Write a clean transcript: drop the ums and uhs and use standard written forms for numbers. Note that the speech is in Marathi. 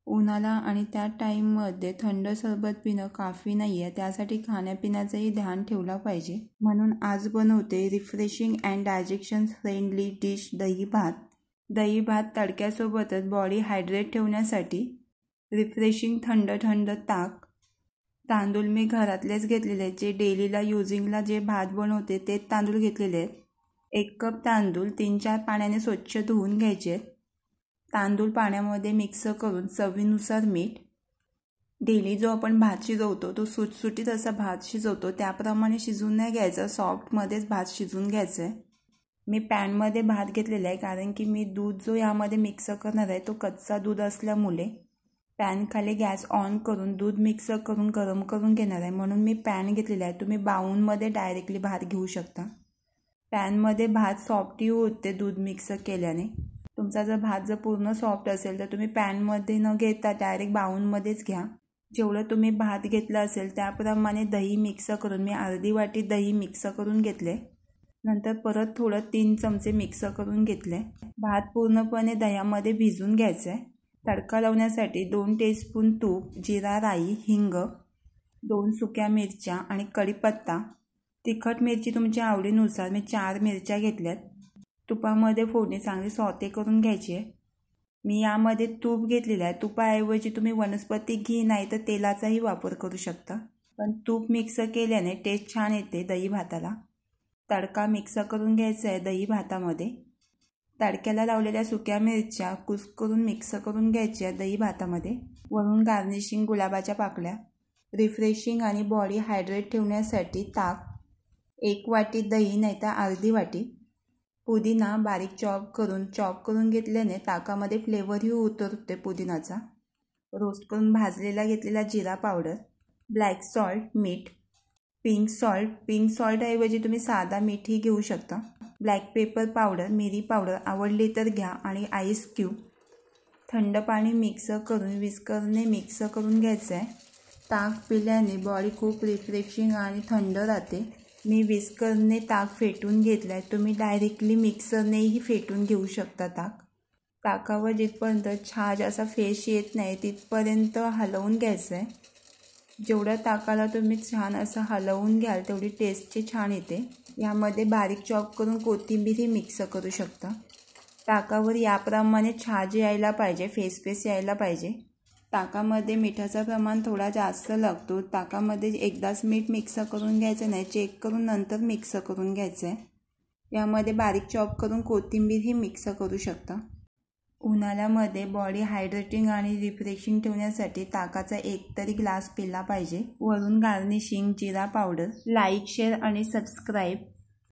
उन्हाळा आणि त्या टाईममध्ये थंड सरबत पिणं काफी नाही आहे, त्यासाठी खाण्यापिण्याचंही ध्यान ठेवलं पाहिजे. म्हणून आज बनवते refreshing and digestion friendly dish दही भात. दही भात तडक्यासोबतच बॉडी हायड्रेट ठेवण्यासाठी रिफ्रेशिंग थंड थंड ताक. तांदूळ मी घरातलेच घेतलेले आहेत, जे डेलीला युजिंगला जे भात बनवते तेच तांदूळ घेतलेले आहेत. 1 कप तांदूळ 3-4 पाण्याने स्वच्छ धुवून घ्यायचे. तांदूळ पाण्यामध्ये मिक्स करून चवीनुसार मीठ. डेली जो आपण भात शिजवतो तो सुटसुटीत असा भात शिजवतो त्याप्रमाणे शिजवून नाही घ्यायचं, सॉफ्टमध्येच भात शिजवून घ्यायचं आहे. मी पॅनमध्ये भात घेतलेला आहे कारण की मी दूध जो यामध्ये मिक्स करणार आहे तो कच्चा दूध असल्यामुळे पॅन खाली गॅस ऑन करून दूध मिक्स करून गरम करून घेणार आहे, म्हणून मी पॅन घेतलेला आहे. तुम्ही बाउलमध्ये डायरेक्टली भात घेऊ शकता. पॅनमध्ये भात सॉफ्टही होते दूध मिक्स केल्याने. तुमचा जर भात जर पूर्ण सॉफ्ट असेल तर तुम्ही पॅनमध्ये न घेता डायरेक्ट बाउलमध्येच घ्या. जेवढं तुम्ही भात घेतला असेल त्याप्रमाणे दही मिक्स करून मी अर्धी वाटी दही मिक्स करून घेतले. नंतर परत थोडं 3 चमचे मिक्स करून घेतले. भात पूर्णपणे दह्यामध्ये भिजून घ्यायचं आहे. तडका लावण्यासाठी 2 टीस्पून तूप, जिरा, राई, हिंग, 2 सुक्या मिरच्या आणि कढीपत्ता. तिखट मिरची तुमच्या आवडीनुसार मी 4 मिरच्या घेतल्यात. तुपामध्ये फोडणी चांगली सॉते करून घ्यायची आहे. मी यामध्ये तूप घेतलेलं आहे. तुपाऐवजी तुम्ही वनस्पती घी नाही तर तेलाचाही वापर करू शकता, पण तूप मिक्स केल्याने टेस्ट छान येते दही भाताला. तडका मिक्स करून घ्यायचा आहे दही भातामध्ये. तडक्याला लावलेल्या सुक्या मिरच्या कुस्करून मिक्स करून घ्यायच्या दही भातामध्ये. वरून गार्निशिंग गुलाबाच्या पाकळ्या. रिफ्रेशिंग आणि बॉडी हायड्रेट ठेवण्यासाठी ताक, 1 वाटी दही नाही तर अर्धी वाटी. पुदिना बारीक चॉप करून घेतल्याने ताकामध्ये फ्लेवरही उतरते पुदिनाचा. रोस्ट करून भाजलेला घेतलेला जिरा पावडर, ब्लॅक सॉल्ट, मीठ, पिंक सॉल्ट ऐवजी तुम्ही साधा मीठही घेऊ शकता. ब्लॅक पेपर पावडर, मिरी पावडर आवडली तर घ्या आणि आईस क्यूब. थंड पाणी मिक्स करून विस्करने मिक्स करून घ्यायचं आहे. ताक पिल्याने बॉडी खूप रिफ्रेशिंग आणि थंड राहते. मी विस्करने ताक फेटून घेतलं आहे. तुम्ही डायरेक्टली मिक्सरनेही फेटून घेऊ शकता ताक. ताकावर जिथपर्यंत छान असा फेस येत नाही तिथपर्यंत हलवून घ्यायचं आहे. जेवढ्या ताकाला तुम्ही छान असं हलवून घ्याल तेवढी टेस्टची छान येते. यामध्ये बारीक चॉप करून कोथिंबीरही मिक्स करू शकता. ताकावर याप्रमाणे छाज यायला पाहिजे, फेस यायला पाहिजे. ताकामध्ये मिठाचं प्रमाण थोडा जास्त लागतो. ताकामध्ये एकदाच मीठ मिक्स करून घ्यायचं नाही, चेक करून नंतर मिक्स करून घ्यायचं आहे. यामध्ये बारीक चॉप करून कोथिंबीरही मिक्स करू शकता. उन्हाळ्यामध्ये बॉडी हायड्रेटिंग आणि रिफ्रेशिंग ठेवण्यासाठी ताकाचा 1 तरी ग्लास पिला पाहिजे. वरून गार्निशिंग जिरा पावडर. लाईक, शेअर आणि सबस्क्राईब.